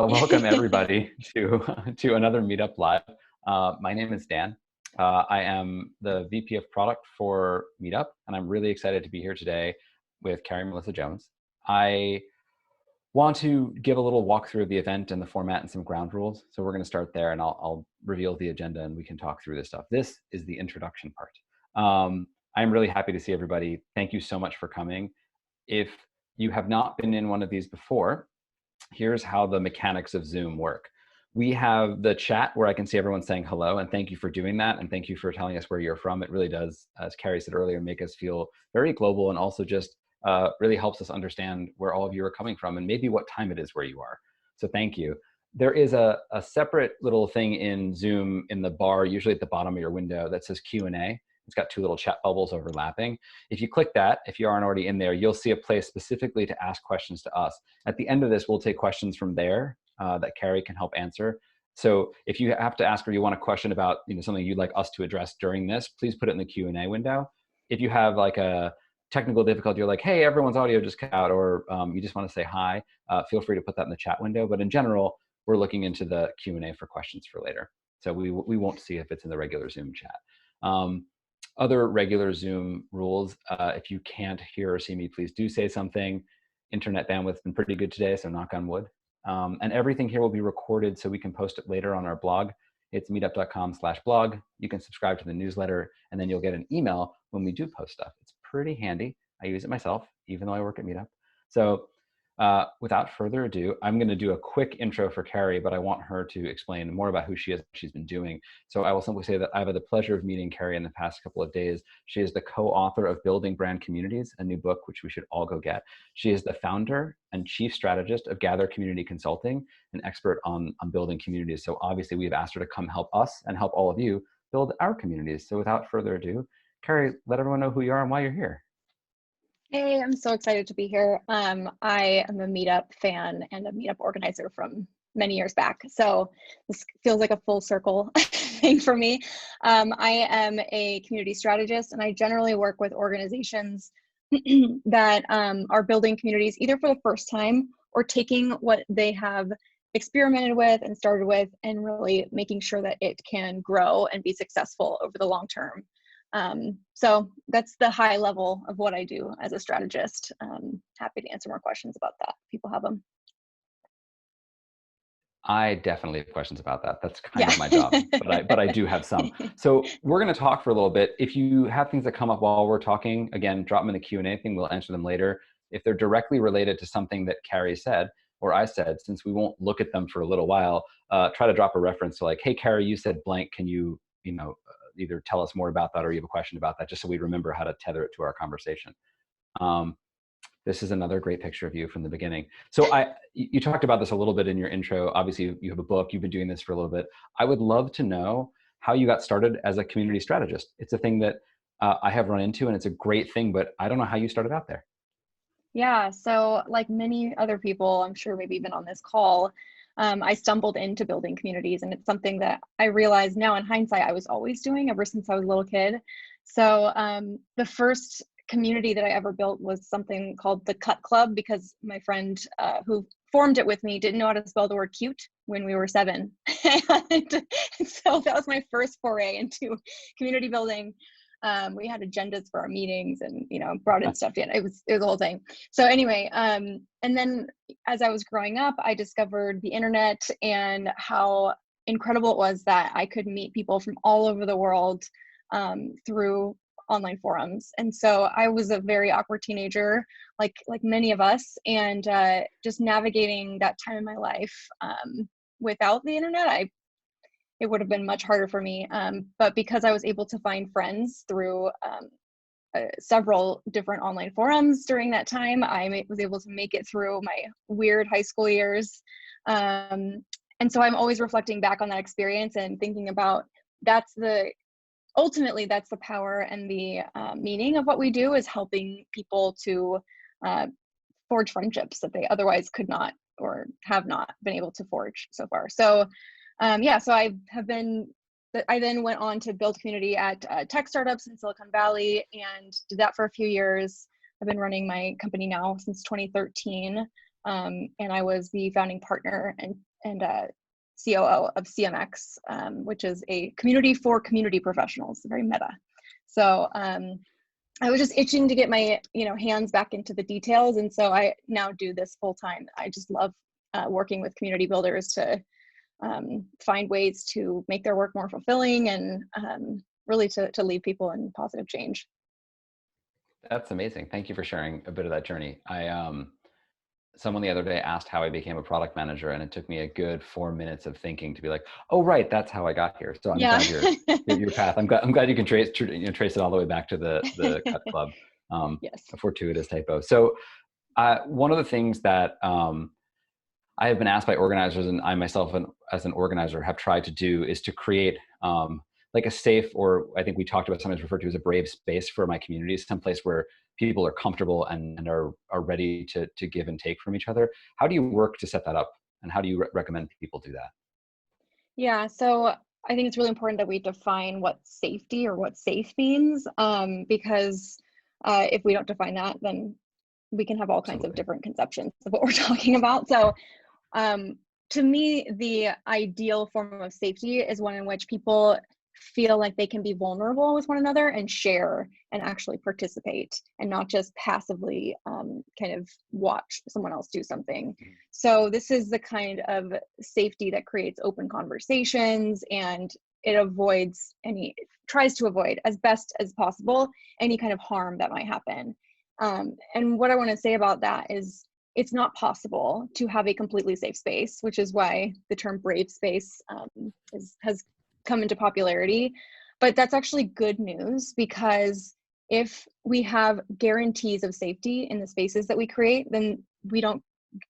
Welcome everybody to to another Meetup Live. My name is Dan. I am the VP of Product for Meetup, and I'm really excited to be here today with Carrie Melissa Jones. I want to give a little walkthrough of the event and the format and some ground rules. So we're going to start there, and I'll reveal the agenda, and we can talk through this stuff. This is the introduction part. I'm really happy to see everybody. Thank you so much for coming. If you have not been in one of these before, here's how the mechanics of Zoom work. We have the chat where I can see everyone saying hello, and thank you for doing that, and thank you for telling us where you're from. It really does, as Carrie said earlier, make us feel very global, and also just really helps us understand where all of you are coming from and maybe what time it is where you are. So thank you. There is a separate little thing in Zoom in the bar, usually at the bottom of your window, that says Q&A. It's got two little chat bubbles overlapping. If you click that, if you aren't already in there, you'll see a place specifically to ask questions to us. At the end of this, we'll take questions from there that Carrie can help answer. So if you have to ask or you want a question about something you'd like us to address during this, please put it in the Q&A window. If you have like a technical difficulty, you're like, hey, everyone's audio just cut out, or you just want to say hi, feel free to put that in the chat window. But in general, we're looking into the Q&A for questions for later. So we won't see if it's in the regular Zoom chat. Other regular Zoom rules, if you can't hear or see me, please do say something. Internet bandwidth's been pretty good today, so knock on wood. And everything here will be recorded so we can post it later on our blog. It's meetup.com/blog. You can subscribe to the newsletter, and then you'll get an email when we do post stuff. It's pretty handy. I use it myself, even though I work at Meetup. So without further ado, I'm going to do a quick intro for Carrie, but I want her to explain more about who she is, what she's been doing. So I will simply say that I've had the pleasure of meeting Carrie in the past couple of days. She is the co-author of Building Brand Communities, a new book which we should all go get. She is the founder and chief strategist of Gather Community Consulting, an expert on building communities. So obviously we've asked her to come help us and help all of you build our communities. So without further ado, Carrie, let everyone know who you are and why you're here. Hey, I'm so excited to be here. I am a Meetup fan and a Meetup organizer from many years back. So this feels like a full circle thing for me. I am a community strategist, and I generally work with organizations that are building communities either for the first time or taking what they have experimented with and started with and really making sure that it can grow and be successful over the long term. So that's the high level of what I do as a strategist. Happy to answer more questions about that if people have them. I definitely have questions about that. That's kind of my job, but I do have some. So we're going to talk for a little bit. If you have things that come up while we're talking, again, drop them in the Q&A thing. We'll answer them later. If they're directly related to something that Carrie said or I said, since we won't look at them for a little while, try to drop a reference to like, hey, Carrie, you said blank. Can you, either tell us more about that or you have a question about that, just so we remember how to tether it to our conversation. This is another great picture of you from the beginning. So you talked about this a little bit in your intro. Obviously, you have a book. You've been doing this for a little bit. I would love to know how you got started as a community strategist. It's a thing that I have run into, and it's a great thing, but I don't know how you started out there. Yeah, so like many other people, I'm sure maybe even on this call, I stumbled into building communities, and it's something that I realize now in hindsight I was always doing ever since I was a little kid. So the first community that I ever built was something called the Cut Club, because my friend who formed it with me didn't know how to spell the word cute when we were 7. And so that was my first foray into community building. We had agendas for our meetings and, brought in stuff in. It was a whole thing. So anyway, and then as I was growing up, I discovered the internet and how incredible it was that I could meet people from all over the world through online forums. And so I was a very awkward teenager, like many of us, and just navigating that time in my life without the internet, it would have been much harder for me. But because I was able to find friends through several different online forums during that time, I was able to make it through my weird high school years. And so I'm always reflecting back on that experience and thinking about ultimately that's the power and the meaning of what we do, is helping people to forge friendships that they otherwise could not or have not been able to forge so far. So so I then went on to build community at tech startups in Silicon Valley and did that for a few years. I've been running my company now since 2013. And I was the founding partner and and COO of CMX, which is a community for community professionals, very meta. So I was just itching to get my hands back into the details, and so I now do this full time. I just love working with community builders to find ways to make their work more fulfilling and really to lead people in positive change. That's amazing. Thank you for sharing a bit of that journey. Someone the other day asked how I became a product manager, and it took me a good 4 minutes of thinking to be like, oh, right, that's how I got here. So I'm glad your path. I'm glad you can trace it all the way back to the Cut Club. Yes. A fortuitous typo. So one of the things that I have been asked by organizers, and I myself as an organizer have tried to do, is to create like a safe, or I think we talked about sometimes referred to as a brave space for my community, someplace where people are comfortable and are ready to give and take from each other. How do you work to set that up, and how do you recommend people do that? Yeah, so I think it's really important that we define what safety or what safe means, because if we don't define that, then we can have all kinds of different conceptions of what we're talking about. So to me, the ideal form of safety is one in which people feel like they can be vulnerable with one another and share and actually participate, and not just passively kind of watch someone else do something. So this is the kind of safety that creates open conversations, and it tries to avoid as best as possible any kind of harm that might happen. And what I want to say about that is it's not possible to have a completely safe space, which is why the term brave space has come into popularity. But that's actually good news, because if we have guarantees of safety in the spaces that we create, then we don't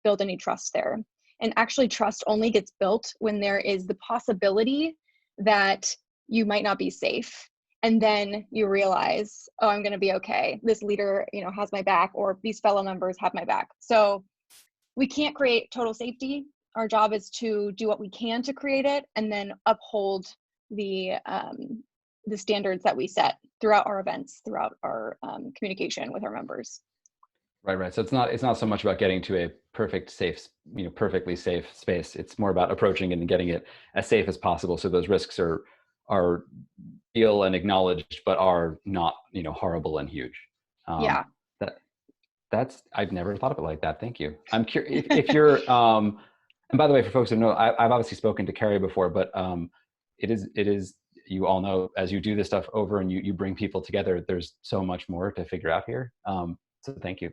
build any trust there. And actually, trust only gets built when there is the possibility that you might not be safe. And then you realize, oh, I'm going to be okay. This leader, has my back, or these fellow members have my back. So we can't create total safety. Our job is to do what we can to create it, and then uphold the standards that we set throughout our events, throughout our communication with our members. Right. So it's not so much about getting to a perfectly safe space. It's more about approaching it and getting it as safe as possible, so those risks are real and acknowledged, but are not horrible and huge. Yeah. That's I've never thought of it like that. Thank you. I'm curious if you're and by the way, for folks who know, I've obviously spoken to Carrie before, but it is you all know, as you do this stuff over and you bring people together, there's so much more to figure out here. So thank you.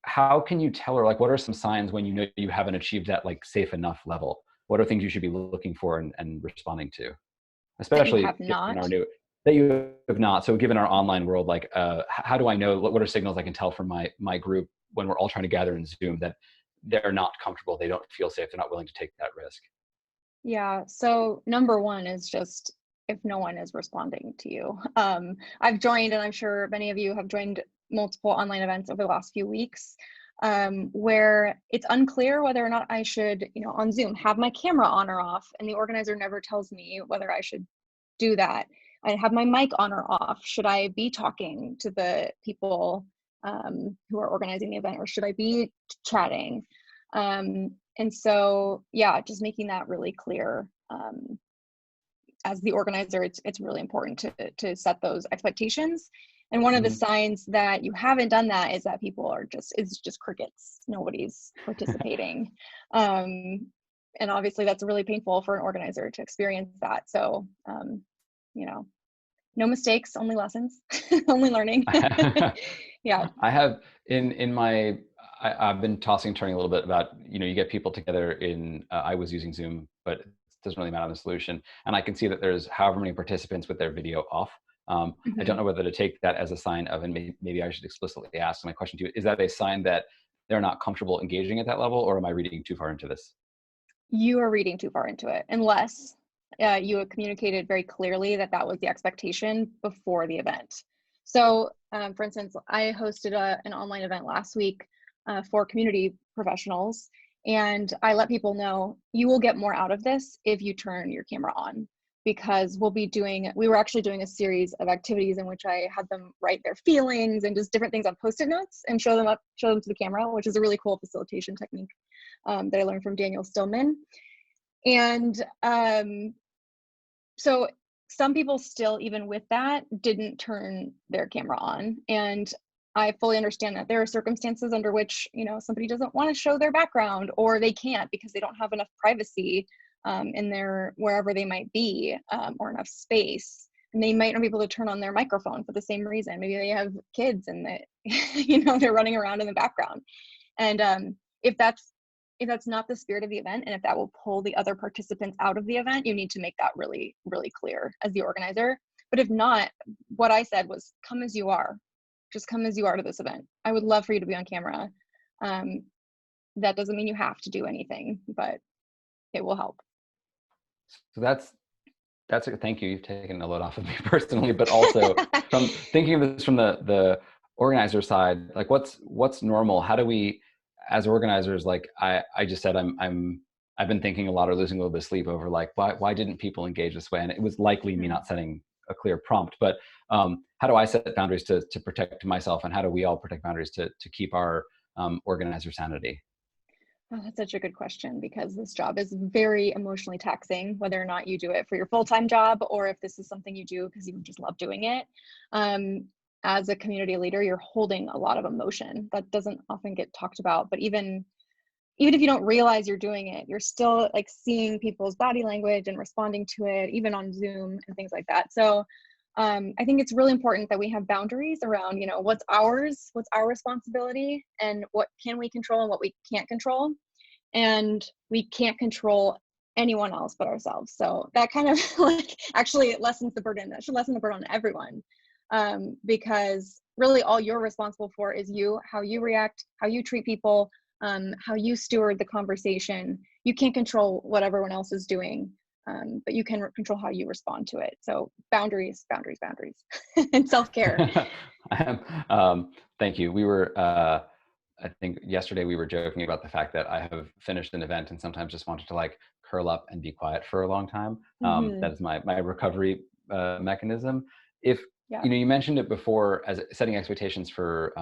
How can you tell her, like, what are some signs when you know you haven't achieved that like safe enough level? What are things you should be looking for and responding to, especially that you have not. That you have not. So given our online world, like, how do I know, what are signals I can tell from my group when we're all trying to gather in Zoom that they're not comfortable, they don't feel safe, they're not willing to take that risk? Yeah, so number one is just if no one is responding to you. I've joined, and I'm sure many of you have joined, multiple online events over the last few weeks, where it's unclear whether or not I should, on Zoom, have my camera on or off, and the organizer never tells me whether I should do that. I have my mic on or off. Should I be talking to the people who are organizing the event, or should I be chatting? And so, yeah, just making that really clear. As the organizer, it's really important to set those expectations. And one of the signs that you haven't done that is that people are it's just crickets. Nobody's participating. And obviously that's really painful for an organizer to experience that. So, no mistakes, only lessons, only learning. Yeah. I have I've been tossing and turning a little bit about, you get people together I was using Zoom, but it doesn't really matter on the solution. And I can see that there's however many participants with their video off. I don't know whether to take that as a sign of, and maybe I should explicitly ask my question to you, is that a sign that they're not comfortable engaging at that level, or am I reading too far into this? You are reading too far into it, unless you have communicated very clearly that that was the expectation before the event. So for instance, I hosted an online event last week for community professionals, and I let people know you will get more out of this if you turn your camera on, because we were actually doing a series of activities in which I had them write their feelings and just different things on Post-it notes and show them to the camera, which is a really cool facilitation technique. that I learned from Daniel Stillman. And so some people still, even with that, didn't turn their camera on. And I fully understand that there are circumstances under which, somebody doesn't want to show their background, or they can't because they don't have enough privacy in their, wherever they might be, or enough space. And they might not be able to turn on their microphone for the same reason. Maybe they have kids and they're running around in the background. And if that's not the spirit of the event, and if that will pull the other participants out of the event, you need to make that really, really clear as the organizer. But if not, what I said was, come as you are. Just come as you are to this event. I would love for you to be on camera. That doesn't mean you have to do anything, but it will help. So that's a thank you. You've taken a load off of me personally, but also from thinking of this from the organizer side, like what's normal? How do we, as organizers, like I just said, I've been thinking a lot or losing a little bit of sleep over like, why didn't people engage this way? And it was likely me not setting a clear prompt, but how do I set boundaries to protect myself, and how do we all protect boundaries to keep our organizer sanity? Oh, that's such a good question, because this job is very emotionally taxing, whether or not you do it for your full-time job or if this is something you do because you just love doing it. As a community leader, you're holding a lot of emotion that doesn't often get talked about, but even if you don't realize you're doing it, you're still like seeing people's body language and responding to it, even on Zoom and things like that. So I think it's really important that we have boundaries around, what's ours, what's our responsibility, and what can we control and what we can't control. And we can't control anyone else but ourselves. So that kind of like actually lessens the burden. That should lessen the burden on everyone, because really all you're responsible for is you, how you react, how you treat people, how you steward the conversation. You can't control what everyone else is doing, but you can control how you respond to it. So boundaries, and self-care. Thank you. We were, I think yesterday we were joking about the fact that I have finished an event and sometimes just wanted to like curl up and be quiet for a long time. That is my recovery mechanism. If, you mentioned it before as setting expectations for,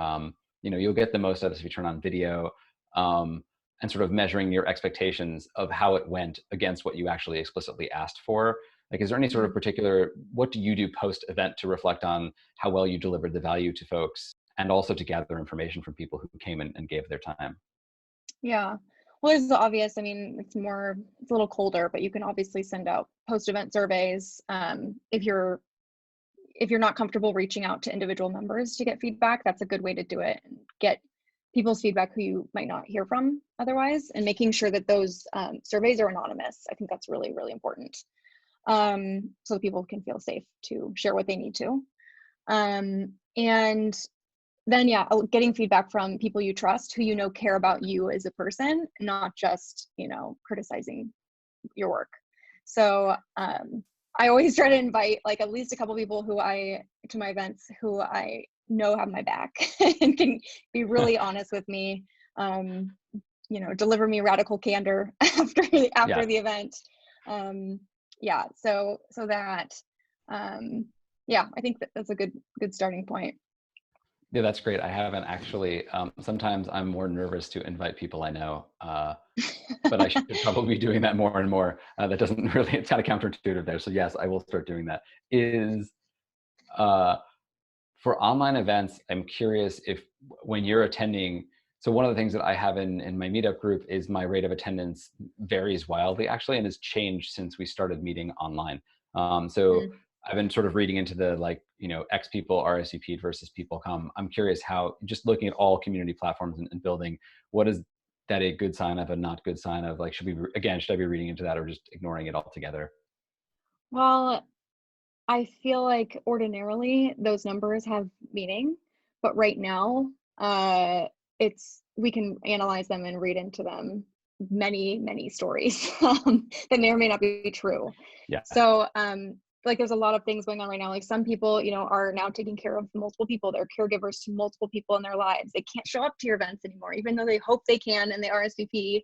you'll get the most out of this if you turn on video, and sort of measuring your expectations of how it went against what you actually explicitly asked for. Like, is there any sort of particular, what do you do post-event to reflect on how well you delivered the value to folks, and also to gather information from people who came and gave their time? Yeah. Well, there's the obvious. I mean, it's a little colder, but you can obviously send out post-event surveys. If you're not comfortable reaching out to individual members to get feedback, that's a good way to do it, and get people's feedback who you might not hear from otherwise, and making sure that those surveys are anonymous. I think that's really, really important. So people can feel safe to share what they need to. And then, getting feedback from people you trust, who care about you as a person, not just, criticizing your work. So I always try to invite like at least a couple people to my events who I know have my back and can be really honest with me, deliver me radical candor after the event. So that, I think that's a good starting point. Yeah, that's great. I haven't actually, sometimes I'm more nervous to invite people I know, but I should probably be doing that more and more. That doesn't really, it's kind of counterintuitive there. So yes, I will start doing that. For online events, I'm curious if when you're attending, so one of the things that I have in my Meetup group is my rate of attendance varies wildly actually, and has changed since we started meeting online. I've been sort of reading into the X people RSVP'd versus people come. I'm curious how, just looking at all community platforms and building, what is that a good sign of, a not good sign of? Like, should I be reading into that or just ignoring it altogether? Well, I feel like ordinarily those numbers have meaning, but right now we can analyze them and read into them many stories that may or may not be true. Yeah. So there's a lot of things going on right now. Like some people, are now taking care of multiple people. They're caregivers to multiple people in their lives. They can't show up to your events anymore, even though they hope they can and they RSVP,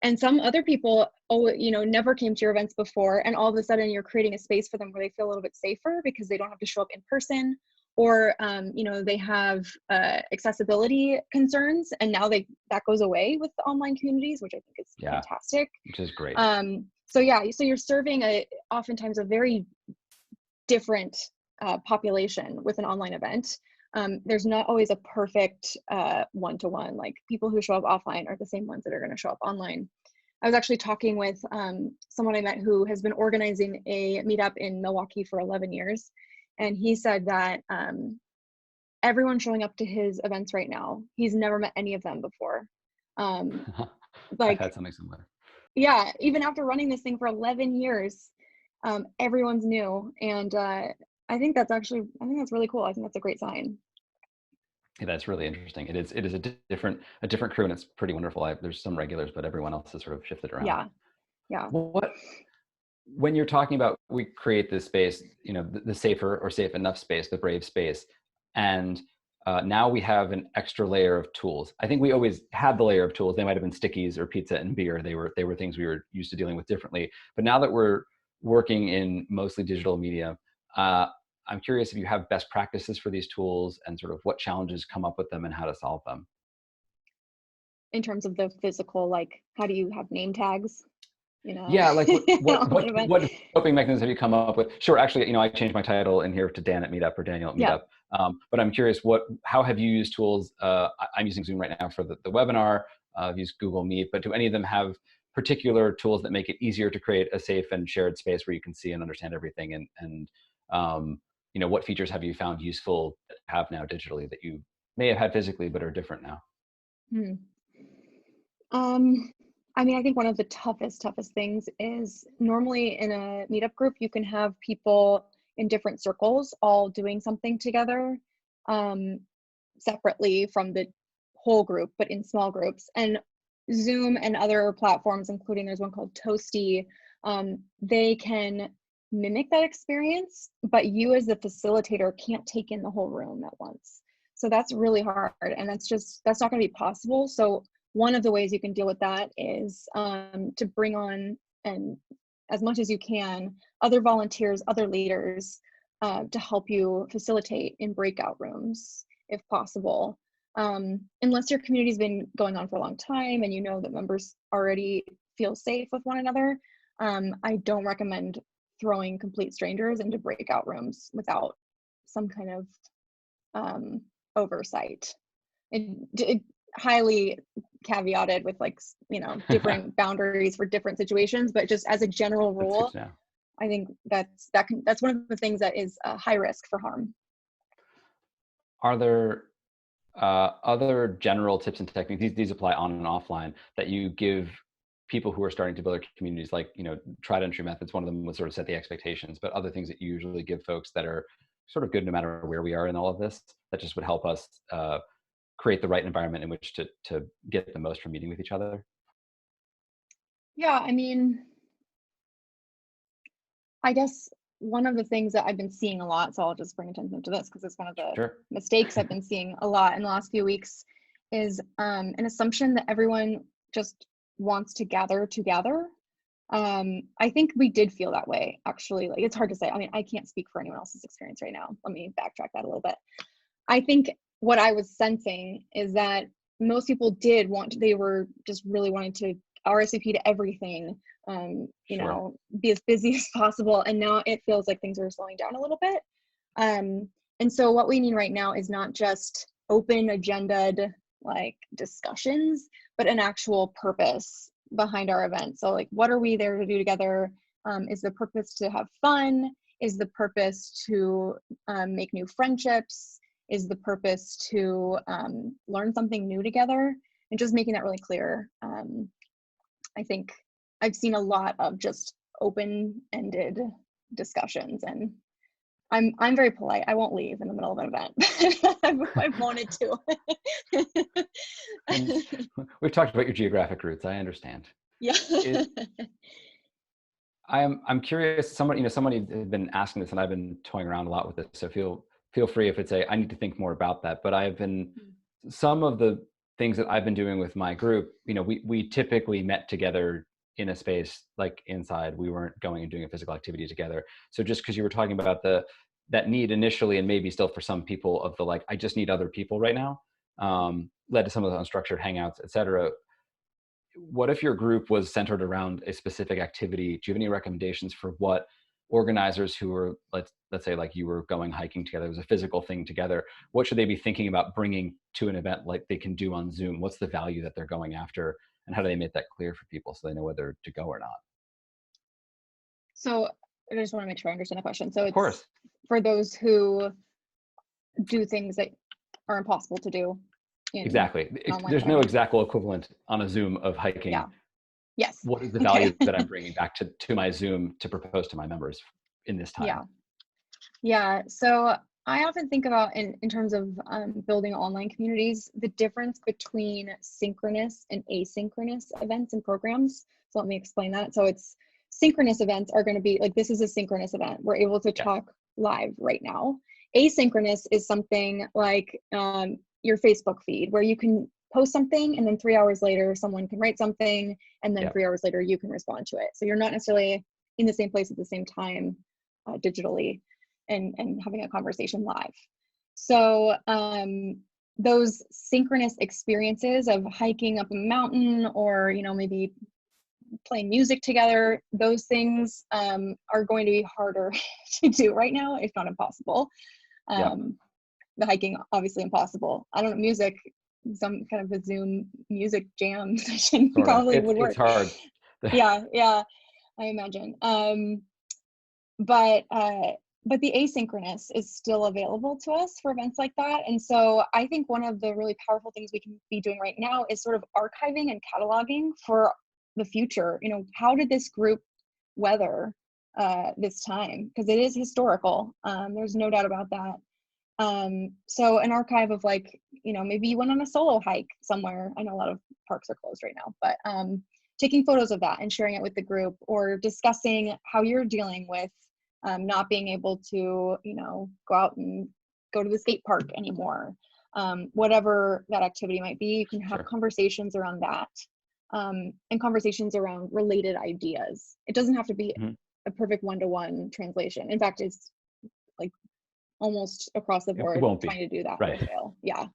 and some other people, never came to your events before, and all of a sudden you're creating a space for them where they feel a little bit safer because they don't have to show up in person, or they have accessibility concerns, and now that goes away with the online communities, which I think is fantastic. Which is great. So you're serving oftentimes a very different population with an online event. There's not always a perfect one-to-one. Like, people who show up offline are the same ones that are going to show up online. I was actually talking with someone I met who has been organizing a meetup in Milwaukee for 11 years. And he said that everyone showing up to his events right now, he's never met any of them before. I've had something similar. Yeah, even after running this thing for 11 years, everyone's new. And I think that's really cool. I think that's a great sign. Yeah, that's really interesting. It is a different crew, and it's pretty wonderful. There's some regulars, but everyone else has sort of shifted around. Yeah. When you're talking about, we create this space, the safer or safe enough space, the brave space, and now we have an extra layer of tools. I think we always had the layer of tools. They might have been stickies or pizza and beer. They were things we were used to dealing with differently. But now that we're working in mostly digital media, I'm curious if you have best practices for these tools and sort of what challenges come up with them and how to solve them. In terms of the physical, like, how do you have name tags? Yeah, like what coping mechanisms have you come up with? Sure, actually, I changed my title in here to Dan at Meetup or Daniel at Meetup. But I'm curious, how have you used tools? I'm using Zoom right now for the webinar. I've used Google Meet, but do any of them have particular tools that make it easier to create a safe and shared space where you can see and understand everything? And what features have you found useful to have now digitally that you may have had physically but are different now? I think one of the toughest things is, normally in a meetup group, you can have people in different circles all doing something together, separately from the whole group, but in small groups. And Zoom and other platforms, including there's one called Toasty, they can mimic that experience, but you as the facilitator can't take in the whole room at once. So that's really hard, and that's not going to be possible. So one of the ways you can deal with that is to bring on, and as much as you can, other volunteers, other leaders, to help you facilitate in breakout rooms, if possible. Unless your community's been going on for a long time and that members already feel safe with one another, I don't recommend throwing complete strangers into breakout rooms without some kind of oversight. It highly caveated with different boundaries for different situations, but just as a general rule, I think that's one of the things that is high risk for harm. Are there other general tips and techniques, these apply on and offline, that you give people who are starting to build their communities, like, tried entry methods? One of them was sort of set the expectations, but other things that you usually give folks that are sort of good no matter where we are in all of this, that just would help us create the right environment in which to get the most from meeting with each other? Yeah, I guess one of the things that I've been seeing a lot, so I'll just bring attention to this because it's one of the mistakes I've been seeing a lot in the last few weeks, is an assumption that everyone just wants to gather together. I think we did feel that way, actually. Like, it's hard to say. I can't speak for anyone else's experience right now. Let me backtrack that a little bit. I think what I was sensing is that most people they were just really wanting to RSVP to everything, be as busy as possible. And now it feels like things are slowing down a little bit. And so what we need right now is not just open agended discussions, but an actual purpose behind our event. So what are we there to do together? Is the purpose to have fun? Is the purpose to make new friendships? Is the purpose to learn something new together? And just making that really clear. I think I've seen a lot of just open-ended discussions, and I'm very polite. I won't leave in the middle of an event. I've wanted to. And we've talked about your geographic roots. I understand. Yeah. I'm curious. Somebody has been asking this, and I've been toying around a lot with this. So feel free if it's I need to think more about that. But some of the things that I've been doing with my group, we typically met together in a space like inside. We weren't going and doing a physical activity together. So just because you were talking about the that need initially, and maybe still for some people, of the like, I just need other people right now, led to some of the unstructured hangouts, et cetera. What if your group was centered around a specific activity? Do you have any recommendations for what organizers who are, let's say like you were going hiking together, it was a physical thing together, what should they be thinking about bringing to an event like they can do on Zoom? What's the value that they're going after, and how do they make that clear for people so they know whether to go or not? So I just want to make sure I understand the question. So Of it's course. for those who do things that are impossible to do in Exactly. online There's no environment. exact equivalent on a Zoom of hiking. Yeah. Yes. What is the Okay. value that I'm bringing back to my Zoom to propose to my members in this time? Yeah. Yeah. So I often think about in terms of building online communities, the difference between synchronous and asynchronous events and programs. So let me explain that. So it's synchronous events are going to be like, this is a synchronous event. We're able to talk live right now. Asynchronous is something like your Facebook feed, where you can post something and then 3 hours later someone can write something, and then 3 hours later you can respond to it. So you're not necessarily in the same place at the same time digitally and having a conversation live. So those synchronous experiences of hiking up a mountain, or maybe playing music together, those things are going to be harder to do right now, if not impossible. The hiking, obviously impossible. I don't know, music, some kind of a Zoom music jam session probably would work. It's hard. yeah, I imagine. But the asynchronous is still available to us for events like that. And so I think one of the really powerful things we can be doing right now is sort of archiving and cataloging for the future. How did this group weather this time? Because it is historical. There's no doubt about that. So an archive of maybe you went on a solo hike somewhere. I know a lot of parks are closed right now, but taking photos of that and sharing it with the group, or discussing how you're dealing with not being able to, go out and go to the skate park anymore. Whatever that activity might be, you can have conversations around that, and conversations around related ideas. It doesn't have to be a perfect one-to-one translation. In fact, it's like almost across the board trying to do that will fail. Yeah.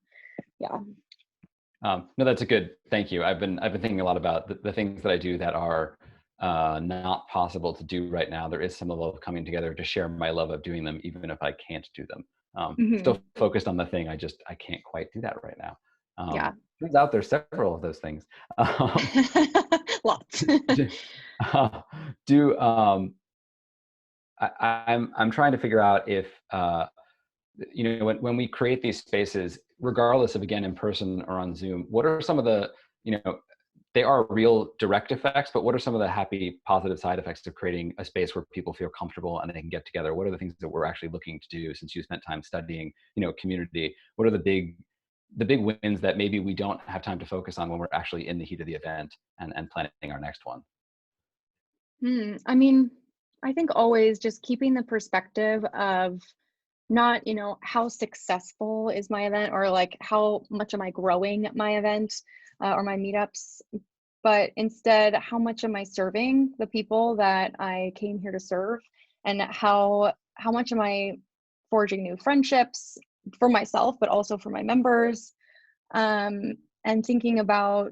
No, that's a good, thank you. I've been thinking a lot about the things that I do that are not possible to do right now. There is some level of coming together to share my love of doing them, even if I can't do them. Still focused on the thing. I can't quite do that right now. Turns out there's several of those things. Lots. I'm trying to figure out if when we create these spaces, regardless of, again, in person or on Zoom, what are some of the, they are real direct effects, but what are some of the happy, positive side effects of creating a space where people feel comfortable and they can get together? What are the things that we're actually looking to do, since you spent time studying, community? What are the big wins that maybe we don't have time to focus on when we're actually in the heat of the event and planning our next one? I mean, I think always just keeping the perspective of not, how successful is my event, or like how much am I growing my event or my meetups, but instead, how much am I serving the people that I came here to serve, and how much am I forging new friendships for myself, but also for my members, and thinking about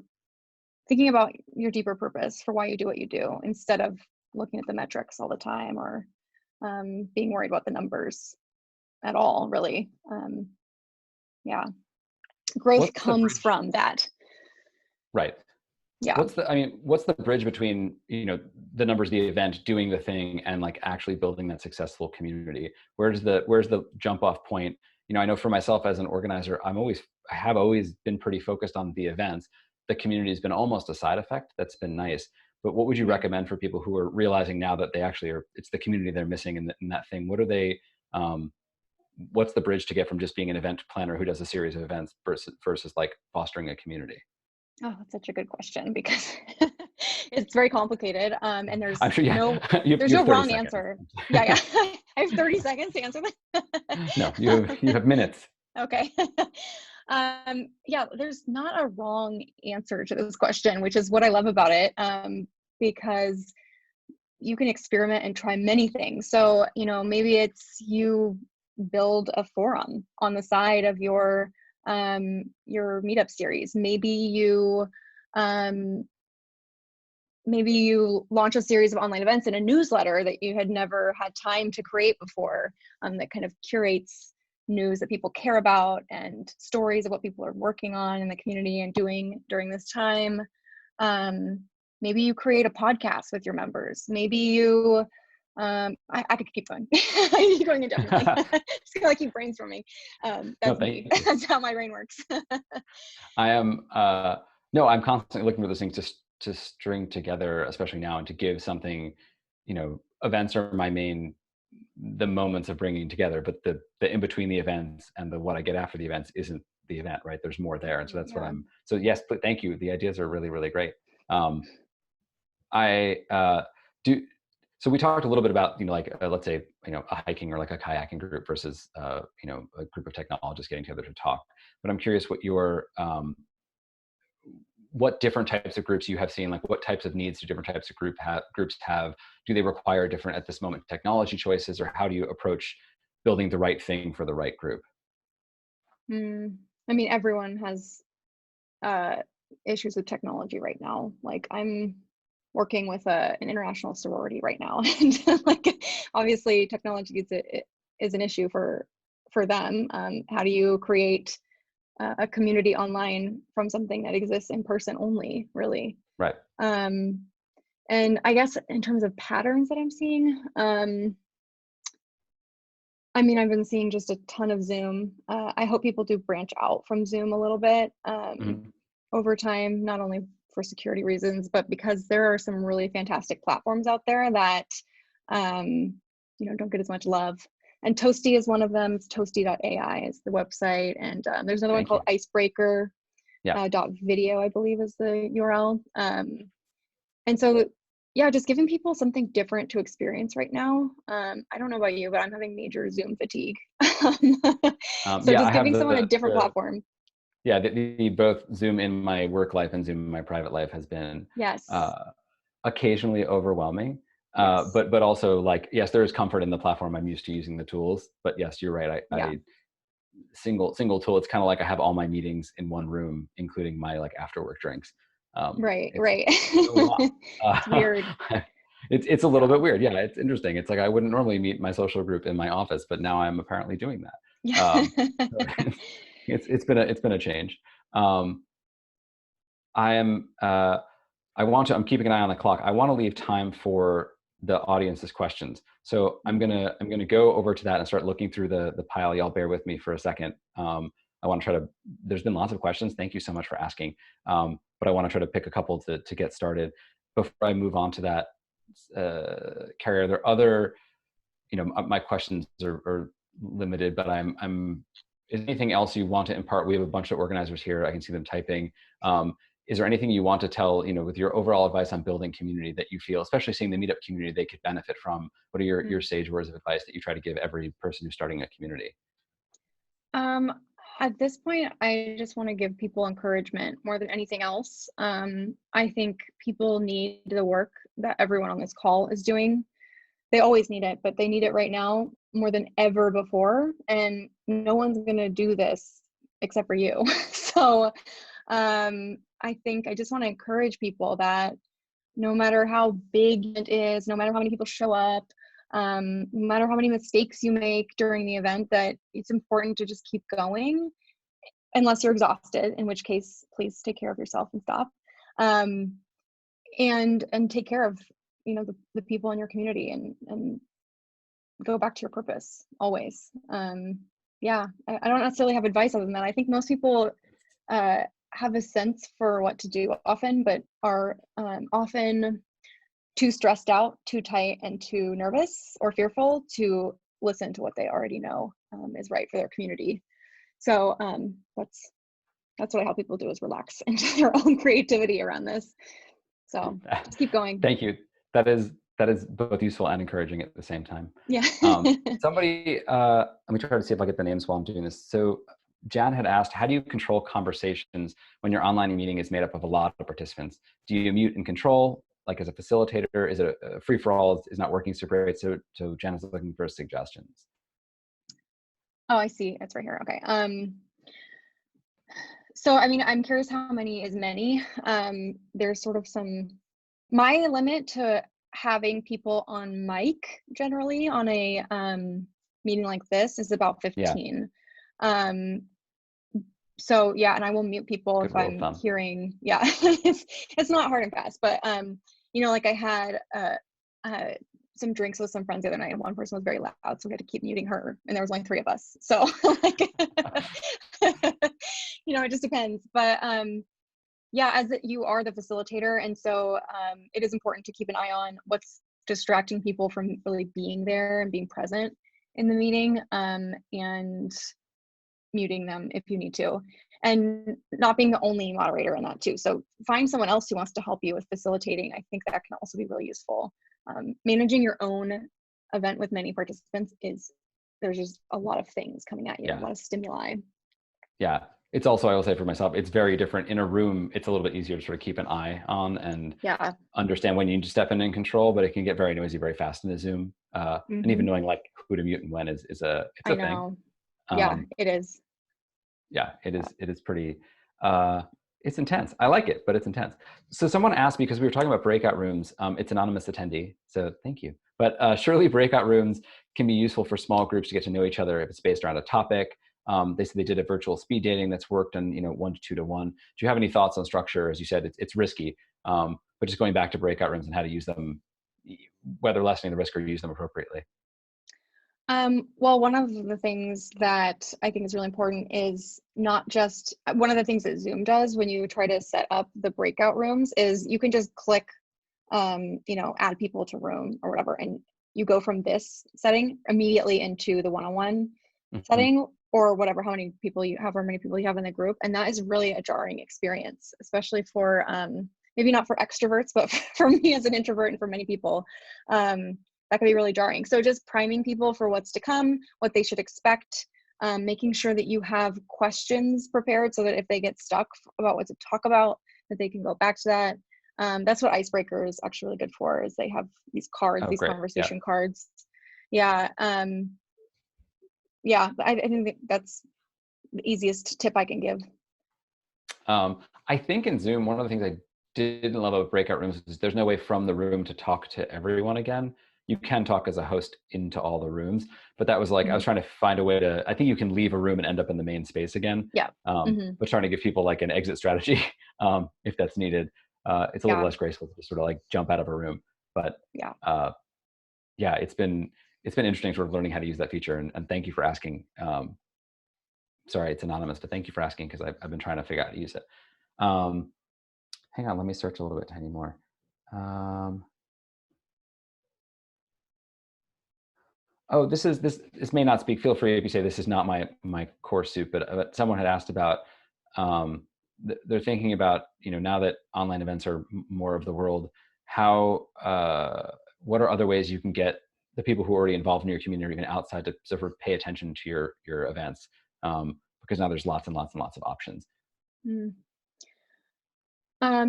your deeper purpose for why you do what you do, instead of looking at the metrics all the time, or being worried about the numbers at all, really. Growth comes from that. Right. Yeah. What's the bridge between, the numbers, the event, doing the thing, and like actually building that successful community? Where's the jump off point? I know for myself as an organizer, I have always been pretty focused on the events. The community has been almost a side effect. That's been nice. But what would you recommend for people who are realizing now that they actually it's the community they're missing in that thing? What are they, what's the bridge to get from just being an event planner who does a series of events versus like fostering a community? Oh, that's such a good question, because it's very complicated. And there's I'm sure, there's no wrong seconds. answer. Yeah. I have 30 seconds to answer that. No, you have minutes. Okay. There's not a wrong answer to this question, which is what I love about it. Because you can experiment and try many things. So, maybe it's you build a forum on the side of your Meetup series. Maybe you launch a series of online events in a newsletter that you had never had time to create before, that kind of curates news that people care about and stories of what people are working on in the community and doing during this time. Maybe you create a podcast with your members. Maybe you, I could keep going. I keep going indefinitely. Just gonna keep brainstorming. That's me. That's how my brain works. I am, no, I'm constantly looking for those things to string together, especially now, and to give something, events are the moments of bringing together, but the in between the events and the what I get after the events isn't the event, right? There's more there. And so that's what so yes, but thank you. The ideas are really, really great. So we talked a little bit about, let's say, a hiking or like a kayaking group versus, a group of technologists getting together to talk. But I'm curious what different types of groups you have seen, like what types of needs do different types of groups have? Do they require different, at this moment, technology choices, or how do you approach building the right thing for the right group? I mean, everyone has issues with technology right now. Like, I'm working with an international sorority right now, and like, obviously technology is an issue for them. How do you create a community online from something that exists in person only, really? Right. And I guess in terms of patterns that I'm seeing, I mean, I've been seeing just a ton of Zoom. I hope people do branch out from Zoom a little bit over time, not only for security reasons, but because there are some really fantastic platforms out there that, don't get as much love. And Toasty is one of them. It's toasty.ai is the website. And there's another one called Icebreaker. .video, I believe, is the URL. And so, yeah, just giving people something different to experience right now. I don't know about you, but I'm having major Zoom fatigue. Just giving someone a different platform. Yeah, the both Zoom in my work life and Zoom in my private life has been occasionally overwhelming. But also, like, yes, there is comfort in the platform. I'm used to using the tools, but yes, you're right. I single tool. It's kind of like I have all my meetings in one room, including my like after work drinks. Right. It's weird. It's a little bit weird. Yeah, it's interesting. It's like I wouldn't normally meet my social group in my office, but now I'm apparently doing that. It's been a change. I'm keeping an eye on the clock. I want to leave time for the audience's questions. So I'm gonna go over to that and start looking through the pile. Y'all bear with me for a second. I want to try to, there's been lots of questions. Thank you so much for asking. But I want to try to pick a couple to get started. Before I move on to that, Carrie, are there other, my questions are limited, but is there anything else you want to impart? We have a bunch of organizers here. I can see them typing. Is there anything you want to tell, with your overall advice on building community that you feel, especially seeing the Meetup community, they could benefit from? What are your sage words of advice that you try to give every person who's starting a community? At this point, I just want to give people encouragement more than anything else. I think people need the work that everyone on this call is doing. They always need it, but they need it right now more than ever before. And no one's going to do this except for you. So I think I just want to encourage people that no matter how big it is, no matter how many people show up, no matter how many mistakes you make during the event, that it's important to just keep going unless you're exhausted, in which case, please take care of yourself and stop. And take care of, the people in your community and go back to your purpose always. I don't necessarily have advice other than that. I think most people have a sense for what to do often, but are often too stressed out, too tight, and too nervous or fearful to listen to what they already know is right for their community. So that's what I help people do, is relax into their own creativity around this. So just keep going. Thank you. That is both useful and encouraging at the same time. Yeah. Somebody, let me try to see if I get the names while I'm doing this. So Jan had asked, how do you control conversations when your online meeting is made up of a lot of participants? Do you mute and control, like as a facilitator? Is it a free-for-all? Is not working super great? So Jan is looking for suggestions. Oh, I see. It's right here. Okay. So I mean, I'm curious how many is many. There's sort of my limit to having people on mic generally on a meeting like this is about Yeah, 15. Um, so yeah, and I will mute people good if rule of I'm thumb. hearing, yeah, it's not hard and fast, but like I had uh, some drinks with some friends the other night and one person was very loud, so we had to keep muting her and there was only 3 of us. So like, it just depends. But yeah, you are the facilitator, and so it is important to keep an eye on what's distracting people from really being there and being present in the meeting, and muting them if you need to, and not being the only moderator in that too. So find someone else who wants to help you with facilitating. I think that can also be really useful. Managing your own event with many participants there's just a lot of things coming at you, a Yeah. lot of stimuli. Yeah. It's also, I will say for myself, it's very different. In a room, it's a little bit easier to sort of keep an eye on and Yeah. understand when you need to step in and control, but it can get very noisy very fast in a Zoom. And even knowing like who to mute and when it's I a thing. know. Yeah, Um, it is. yeah, Yeah. it is pretty, uh, it's intense. I like it, but it's intense. So someone asked me, because we were talking about breakout rooms, it's anonymous attendee, so thank you. But surely breakout rooms can be useful for small groups to get to know each other if it's based around a topic. They said they did a virtual speed dating that's worked on, 1 to 2 to 1. Do you have any thoughts on structure? As you said, it's risky, but just going back to breakout rooms and how to use them, whether lessening the risk or use them appropriately. Well, one of the things that I think is really important is not just one of the things that Zoom does when you try to set up the breakout rooms is you can just click, add people to room or whatever, and you go from this setting immediately into the one-on-one Mhm. setting or whatever, however many people you have in the group. And that is really a jarring experience, especially for, maybe not for extroverts, but for me as an introvert and for many people. That can be really jarring. So just priming people for what's to come, what they should expect, making sure that you have questions prepared so that if they get stuck about what to talk about, that they can go back to that. That's what Icebreaker is actually really good for, is they have these cards, Oh, these great. Yeah. conversation cards. Yeah. Yeah, I think that's the easiest tip I can give. I think in Zoom, one of the things I didn't love about breakout rooms is there's no way from the room to talk to everyone again. You can talk as a host into all the rooms, but that was like, I was trying to find a way to, I think you can leave a room and end up in the main space again. Yeah. But trying to give people like an exit strategy, if that's needed. It's a little Yeah. less graceful to just sort of like jump out of a room. But Yeah. yeah, it's been interesting sort of learning how to use that feature. And thank you for asking. Sorry, it's anonymous, but thank you for asking, because I've been trying to figure out how to use it. Hang on, let me search a little bit tiny more. Oh, this may not speak. Feel free if you say this is not my core soup, but someone had asked about. They're thinking about, now that online events are more of the world, how what are other ways you can get the people who are already involved in your community or even outside to sort of pay attention to your events, because now there's lots and lots and lots of options. Mm.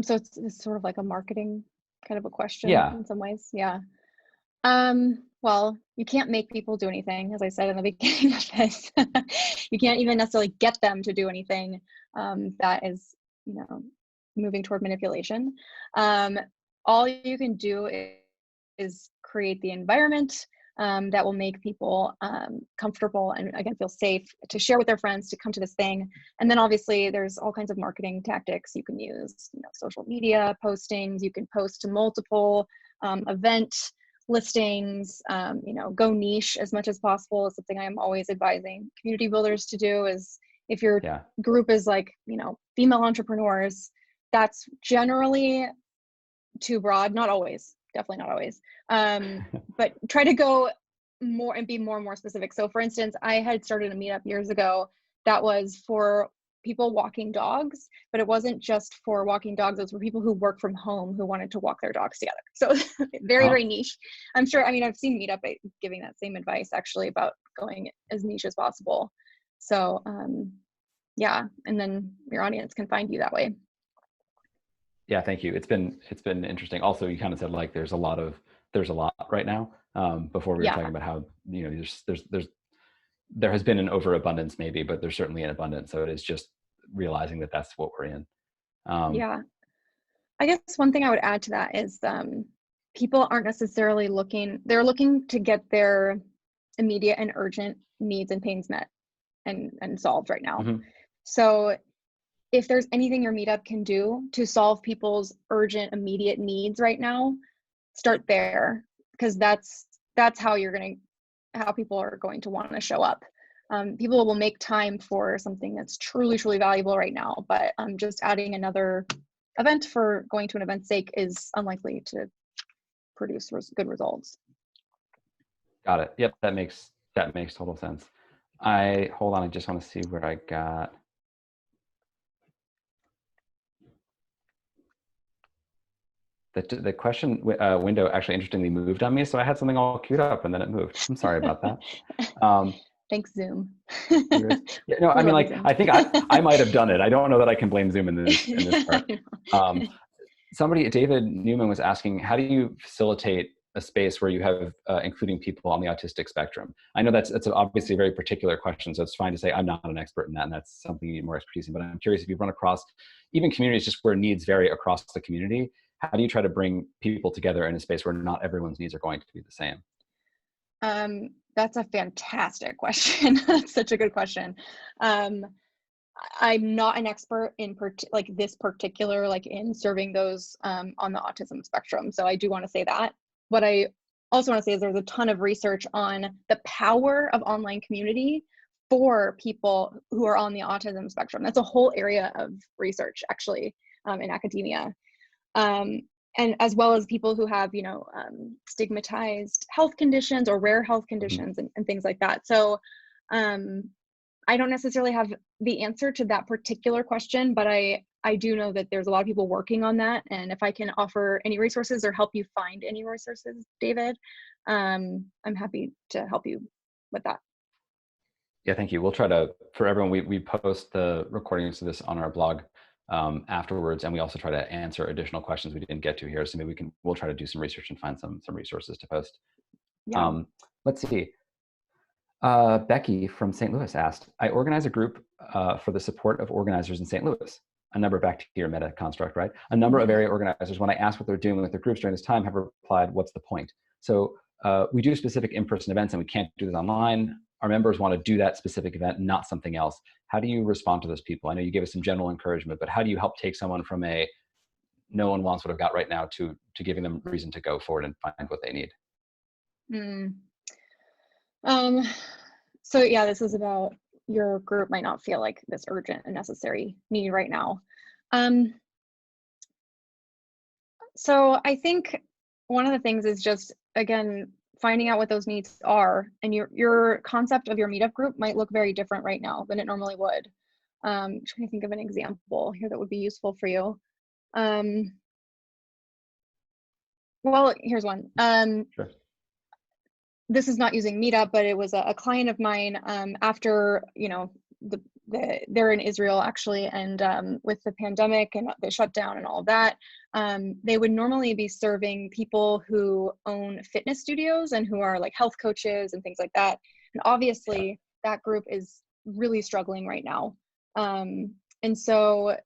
So it's sort of like a marketing kind of a question Yeah, in some ways. Yeah. Well, you can't make people do anything, as I said in the beginning of this. You can't even necessarily get them to do anything that is, moving toward manipulation. All you can do is create the environment that will make people comfortable and again feel safe to share with their friends, to come to this thing. And then obviously there's all kinds of marketing tactics you can use, social media postings. You can post to multiple event listings, go niche as much as possible is something I'm always advising community builders to do. Is if your yeah, group is like, female entrepreneurs, that's generally too broad. Not always, definitely not always. But try to go more and be more and more specific. So for instance, I had started a meetup years ago that was for people walking dogs, but it wasn't just for walking dogs. It was for people who work from home who wanted to walk their dogs together. So very, huh? very niche. I'm sure, I've seen Meetup giving that same advice actually about going as niche as possible. So yeah, and then your audience can find you that way. Yeah, thank you. It's been interesting. Also, you kind of said like there's a lot right now. Before we were Yeah. talking about how, there's there has been an overabundance maybe, but there's certainly an abundance. So it is just realizing that that's what we're in. Yeah. I guess one thing I would add to that is people aren't necessarily they're looking to get their immediate and urgent needs and pains met and solved right now. Mhm. So if there's anything your meetup can do to solve people's urgent, immediate needs right now, start there, because that's how how people are going to want to show up. People will make time for something that's truly, truly valuable right now, but just adding another event for going to an event's sake is unlikely to produce good results. Got it. Yep, that makes total sense. Hold on, I just want to see where I got. The question window actually interestingly moved on me, so I had something all queued up and then it moved. I'm sorry about that. Thanks, Zoom. Yeah, no, I mean, like, I think I might have done it. I don't know that I can blame Zoom in this part. David Newman was asking, how do you facilitate a space where you have including people on the autistic spectrum? I know that's obviously a very particular question, so it's fine to say I'm not an expert in that, and that's something you need more expertise in. But I'm curious if you've run across even communities just where needs vary across the community. How do you try to bring people together in a space where not everyone's needs are going to be the same? That's a fantastic question. That's such a good question. I'm not an expert in this particular, like in serving those on the autism spectrum. So I do want to say that. What I also want to say is there's a ton of research on the power of online community for people who are on the autism spectrum. That's a whole area of research actually in academia. And as well as people who have, stigmatized health conditions or rare health conditions and things like that. So I don't necessarily have the answer to that particular question, but I do know that there's a lot of people working on that. And if I can offer any resources or help you find any resources, David, I'm happy to help you with that. Yeah, thank you. We'll try to, for everyone, we post the recordings of this on our blog afterwards, and we also try to answer additional questions we didn't get to here. So maybe we'll try to do some research and find some resources to post. Yeah. Let's see. Becky from St. Louis asked, I organize a group for the support of organizers in St. Louis. Back to your meta construct, right? A number of area organizers, when I ask what they're doing with their groups during this time, have replied, what's the point? So we do specific in-person events and we can't do this online. Our members want to do that specific event, not something else. How do you respond to those people? I know you gave us some general encouragement, but how do you help take someone from no one wants what I've got right now to giving them reason to go forward and find what they need? So yeah, this is about your group might not feel like this urgent and necessary need right now. So I think one of the things is just, again, finding out what those needs are, and your concept of your meetup group might look very different right now than it normally would. I'm trying to think of an example here that would be useful for you. Well, here's one. Sure. This is not using Meetup, but it was a client of mine after, they're in Israel actually, and with the pandemic and the shutdown and all of that, they would normally be serving people who own fitness studios and who are like health coaches and things like that. And obviously that group is really struggling right now. And so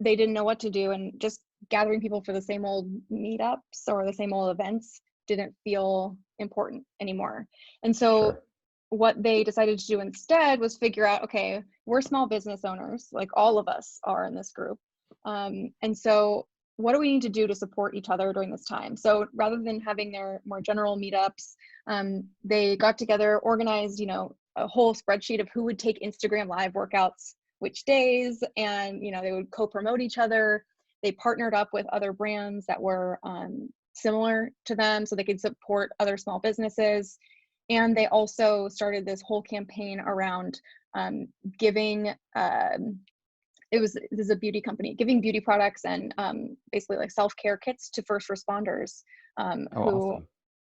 they didn't know what to do, and just gathering people for the same old meetups or the same old events didn't feel important anymore. And so what they decided to do instead was figure out, okay, we're small business owners, like all of us are in this group. And so what do we need to do to support each other during this time? So rather than having their more general meetups, they got together, organized, a whole spreadsheet of who would take Instagram live workouts, which days, and, they would co-promote each other. They partnered up with other brands that were similar to them so they could support other small businesses. And they also started this whole campaign around giving, this is a beauty company, giving beauty products and basically like self-care kits to first responders Awesome.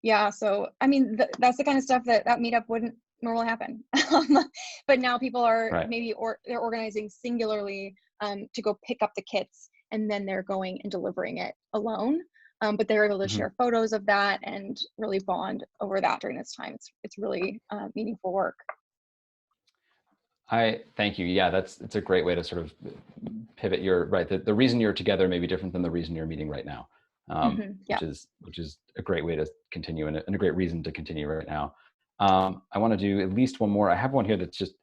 Yeah, so I mean, that's the kind of stuff that meetup wouldn't normally happen. But now people are they're organizing singularly to go pick up the kits, and then they're going and delivering it alone. But they're able to share photos of that and really bond over that during this time. It's really meaningful work. Thank you. Yeah, it's a great way to sort of pivot. You're right. The reason you're together may be different than the reason you're meeting right now, Yeah. which is a great way to continue and a great reason to continue right now. I want to do at least one more. I have one here that's just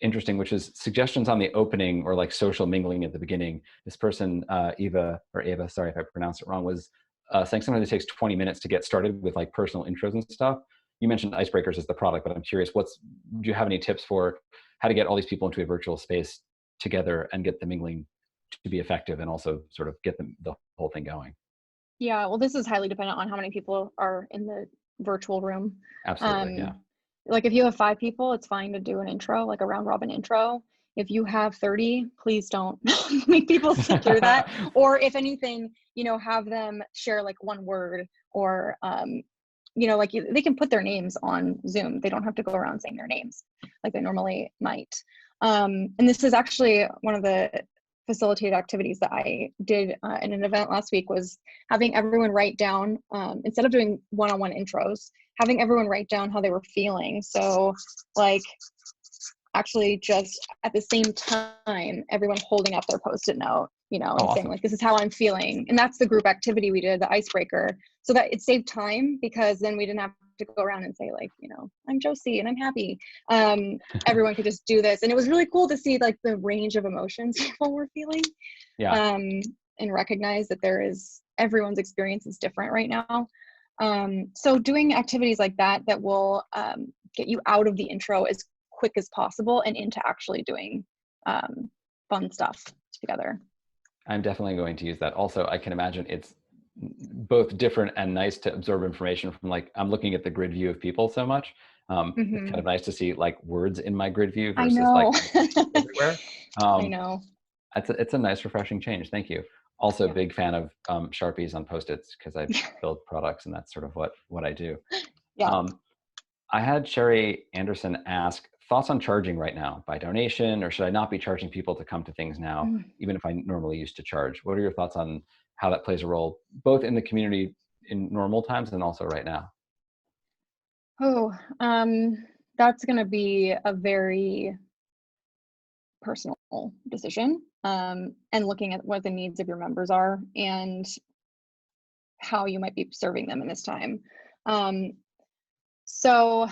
interesting, which is suggestions on the opening or like social mingling at the beginning. This person, Eva, sorry if I pronounced it wrong, was saying sometimes it takes 20 minutes to get started with like personal intros and stuff. You mentioned icebreakers as the product, but I'm curious, do you have any tips for how to get all these people into a virtual space together and get the mingling to be effective and also sort of get the whole thing going? Yeah, well, this is highly dependent on how many people are in the virtual room. Absolutely, yeah. Like if you have 5 people, it's fine to do an intro, like a round robin intro. If you have 30, please don't make people sit through that. Or if anything, have them share like one word or, like they can put their names on Zoom. They don't have to go around saying their names like they normally might. And this is actually one of the facilitated activities that I did in an event last week, was having everyone write down, instead of doing one-on-one intros, having everyone write down how they were feeling. So like actually just at the same time, everyone holding up their Post-it note, and Awesome. saying like, this is how I'm feeling. And that's the group activity we did, the icebreaker, so that it saved time, because then we didn't have to go around and say like, I'm Josie and I'm happy. Everyone could just do this. And it was really cool to see like the range of emotions people were feeling. Yeah. And recognize that everyone's experience is different right now. So doing activities like that will get you out of the intro as quick as possible and into actually doing fun stuff together. I'm definitely going to use that. Also, I can imagine it's both different and nice to absorb information from, like, I'm looking at the grid view of people so much. It's kind of nice to see like words in my grid view versus like everywhere. I know. It's a nice refreshing change. Thank you. Also, Yeah. big fan of Sharpies on Post-its because I build products and that's sort of what I do. Yeah. I had Sherry Anderson ask, thoughts on charging right now, by donation, or should I not be charging people to come to things now, even if I normally used to charge? What are your thoughts on how that plays a role, both in the community in normal times and also right now? Oh, that's going to be a very personal decision, and looking at what the needs of your members are and how you might be serving them in this time. So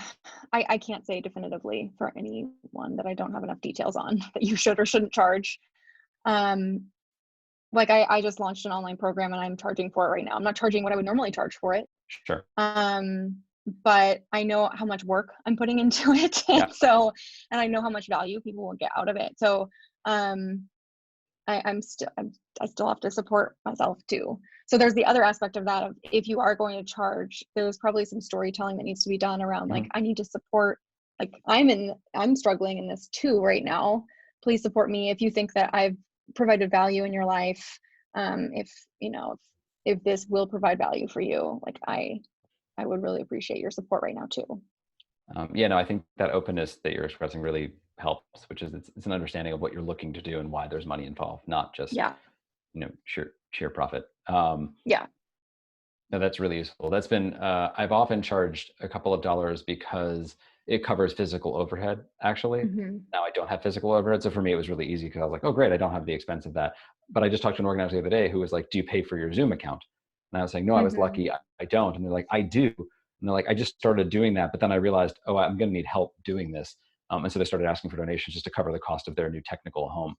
I can't say definitively for anyone that I don't have enough details on that you should or shouldn't charge. Like I just launched an online program and I'm charging for it right now. I'm not charging what I would normally charge for it. Sure. But I know how much work I'm putting into it. Yeah. And I know how much value people will get out of it. So I still have to support myself too. So there's the other aspect of that, of if you are going to charge, there's probably some storytelling that needs to be done around like, I need to support, like I'm struggling in this too right now. Please support me if you think that I've provided value in your life. If this will provide value for you, like I would really appreciate your support right now too. Yeah, no, I think that openness that you're expressing really helps, which is it's an understanding of what you're looking to do and why there's money involved, not just sheer profit. Yeah. No, that's really useful. That's been I've often charged a couple of dollars because it covers physical overhead. Actually, now I don't have physical overhead, so for me it was really easy because I was like, oh great, I don't have the expense of that. But I just talked to an organizer the other day who was like, do you pay for your Zoom account? And I was like, no, I was lucky, I don't. And they're like, I do. And they're like, I just started doing that, but then I realized, oh, I'm going to need help doing this. And so they started asking for donations just to cover the cost of their new technical home,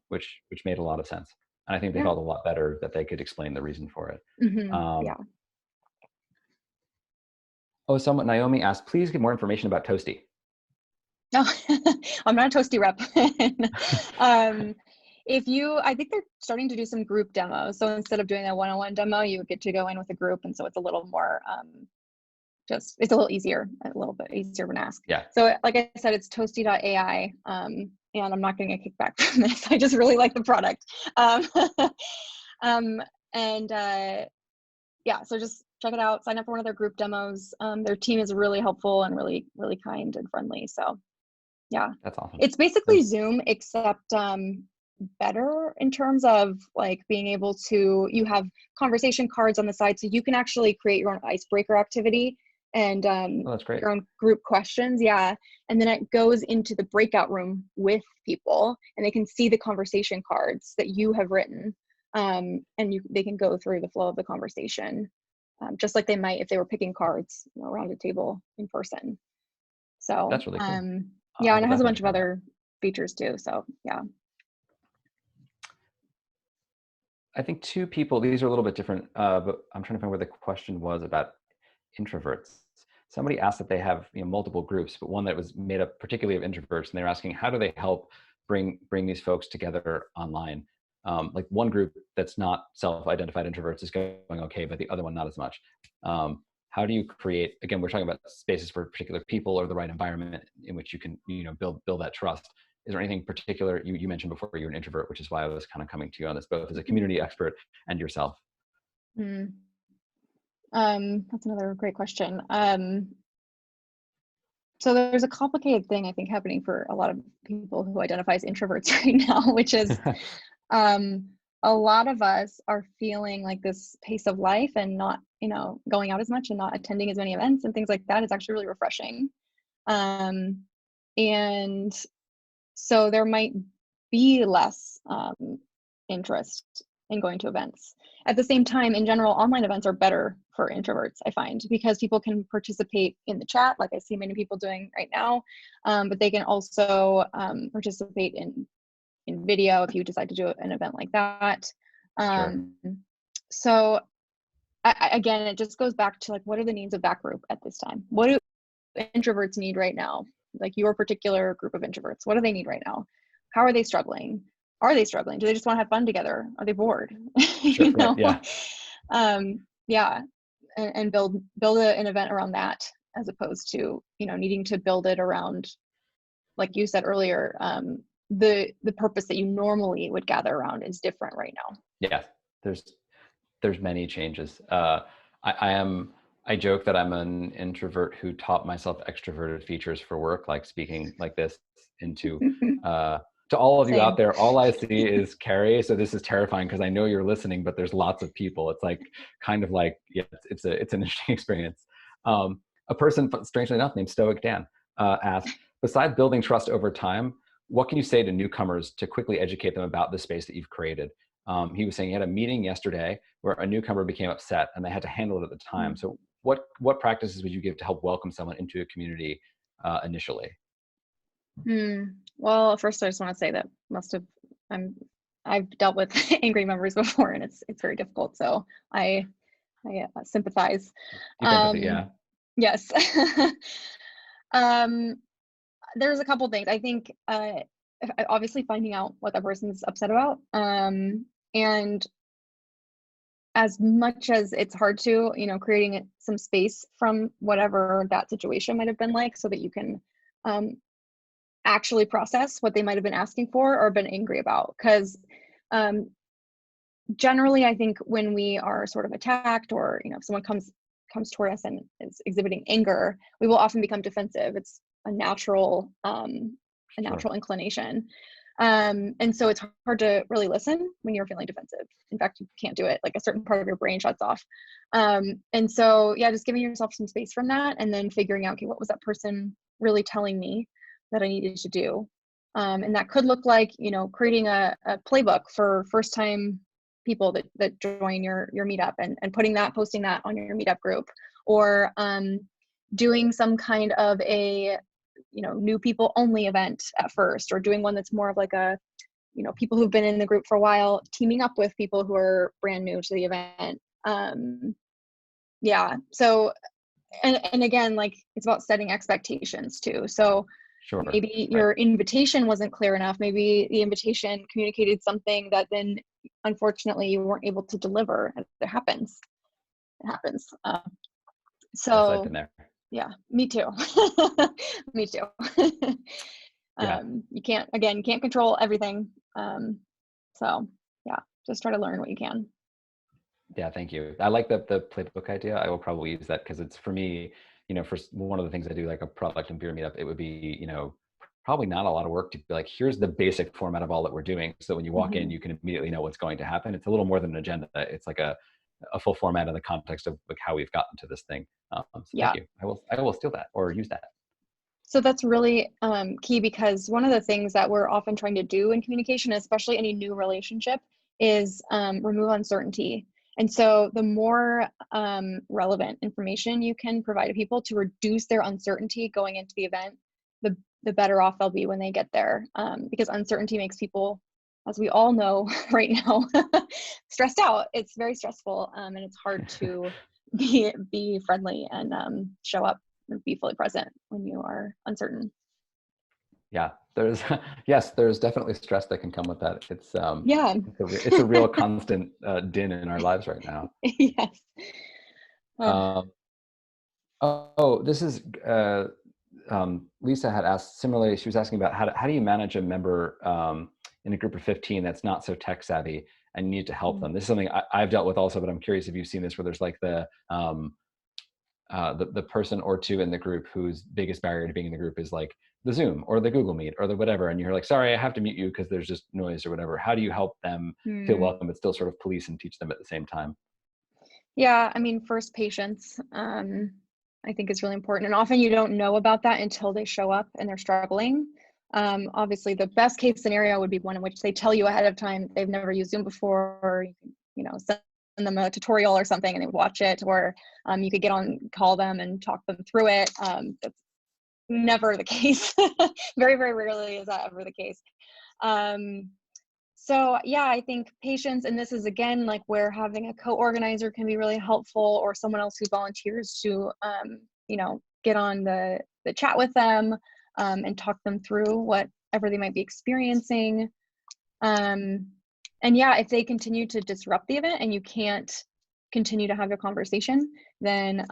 which made a lot of sense. And I think they felt a lot better that they could explain the reason for it. Oh, Naomi asked, please give more information about Toasty. No, I'm not a Toasty rep. I think they're starting to do some group demos. So instead of doing a one-on-one demo, you get to go in with a group. And so it's a little more, it's a little bit easier of an ask. Yeah. So like I said, it's toasty.ai. And I'm not getting a kickback from this. I just really like the product. So just check it out, sign up for one of their group demos. Their team is really helpful and really, really kind and friendly. So yeah, that's awesome. It's basically Zoom, except better in terms of like being able to, you have conversation cards on the side, so you can actually create your own icebreaker activity and Oh, that's great. your own group questions. Yeah. And then it goes into the breakout room with people, and they can see the conversation cards that you have written. And they can go through the flow of the conversation, just like they might if they were picking cards, around a table in person. So, That's really cool. yeah, I and will it has a definitely bunch of try that. other features too. So, yeah. I think two people, these are a little bit different, but I'm trying to find where the question was about introverts. Somebody asked that they have multiple groups, but one that was made up particularly of introverts, and they're asking how do they help bring these folks together online. Like one group that's not self-identified introverts is going okay, but the other one not as much. How do you create? Again, we're talking about spaces for particular people or the right environment in which you can build that trust. Is there anything particular you mentioned before you're an introvert, which is why I was kind of coming to you on this, both as a community expert and yourself? Mm. That's another great question. So there's a complicated thing I think happening for a lot of people who identify as introverts right now, which is um, a lot of us are feeling like this pace of life and not, going out as much and not attending as many events and things like that is actually really refreshing. And so there might be less interest in going to events. At the same time, in general, online events are better for introverts, I find, because people can participate in the chat, like I see many people doing right now, but they can also participate in video if you decide to do an event like that. Sure. So again, it just goes back to like, what are the needs of that group at this time? What do introverts need right now? Like your particular group of introverts, what do they need right now? How are they struggling? Are they struggling? Do they just want to have fun together? Are they bored? Sure. Right. Yeah. Yeah, and build an event around that, as opposed to needing to build it around, like you said earlier, the purpose that you normally would gather around is different right now. Yeah. There's many changes. I joke that I'm an introvert who taught myself extroverted features for work, like speaking like this into to all of you out Same. there. All I see is Carrie, so this is terrifying because I know you're listening, but there's lots of people. It's like kind of like it's an interesting experience. A person, strangely enough, named Stoic Dan asked, besides building trust over time, what can you say to newcomers to quickly educate them about the space that you've created? He was saying he had a meeting yesterday where a newcomer became upset and they had to handle it at the time. So what practices would you give to help welcome someone into a community initially? Well, first I just want to say that I've dealt with angry members before, and it's very difficult. So I sympathize. Deep empathy, yeah. Yes. There's a couple things I think. Obviously, finding out what that person's upset about, and as much as it's hard to, creating some space from whatever that situation might have been like, so that you can actually process what they might have been asking for or been angry about. Because generally, I think when we are sort of attacked, or if someone comes toward us and is exhibiting anger, we will often become defensive. It's a natural inclination. And so it's hard to really listen when you're feeling defensive. In fact, you can't do it. Like a certain part of your brain shuts off. And so, yeah, just giving yourself some space from that, and then figuring out, okay, what was that person really telling me that I needed to do? And that could look like, creating a playbook for first time people that join your meetup, and posting that on your meetup group, or doing some kind of a new people only event at first, or doing one that's more of like a people who've been in the group for a while teaming up with people who are brand new to the event. Yeah, so and again, like, it's about setting expectations too. So maybe your invitation wasn't clear enough. Maybe the invitation communicated something that then unfortunately you weren't able to deliver. It happens. So Yes, I've been there. yeah, me too. Me too. Yeah. You can't control everything. So yeah, just try to learn what you can. Yeah, thank you. I like the playbook idea. I will probably use that because it's, for me, for one of the things I do, like a product and beer meetup, it would be, probably not a lot of work to be like, here's the basic format of all that we're doing. So when you walk in, you can immediately know what's going to happen. It's a little more than an agenda. It's like a a full format in the context of like how we've gotten to this thing. So Yeah. thank you. I will steal that or use that. So that's really key, because one of the things that we're often trying to do in communication, especially any new relationship, is remove uncertainty. And so the more relevant information you can provide to people to reduce their uncertainty going into the event, the better off they'll be when they get there. Because uncertainty makes people, as we all know right now, stressed out. It's very stressful, and it's hard to be friendly and show up and be fully present when you are uncertain. Yeah, there's yes, there's definitely stress that can come with that. Yeah. It's a real constant din in our lives right now. Yes. Um, oh, this is Lisa had asked similarly. She was asking about how do you manage a member in a group of 15 that's not so tech savvy and you need to help them. This is something I've dealt with also, but I'm curious if you've seen this, where there's like the person or two in the group whose biggest barrier to being in the group is like the Zoom or the Google Meet or the whatever, and you're like, sorry, I have to mute you because there's just noise or whatever. How do you help them feel welcome but still sort of police and teach them at the same time? Yeah, I mean, first, patience, I think is really important. And often you don't know about that until they show up and they're struggling. Obviously, the best case scenario would be one in which they tell you ahead of time they've never used Zoom before, or send them a tutorial or something and they watch it, or you could call them and talk them through it. That's never the case. Very, very rarely is that ever the case. So yeah, I think patience, and this is again like where having a co-organizer can be really helpful, or someone else who volunteers to get on the chat with them and talk them through whatever they might be experiencing. And yeah, if they continue to disrupt the event and you can't continue to have a conversation, then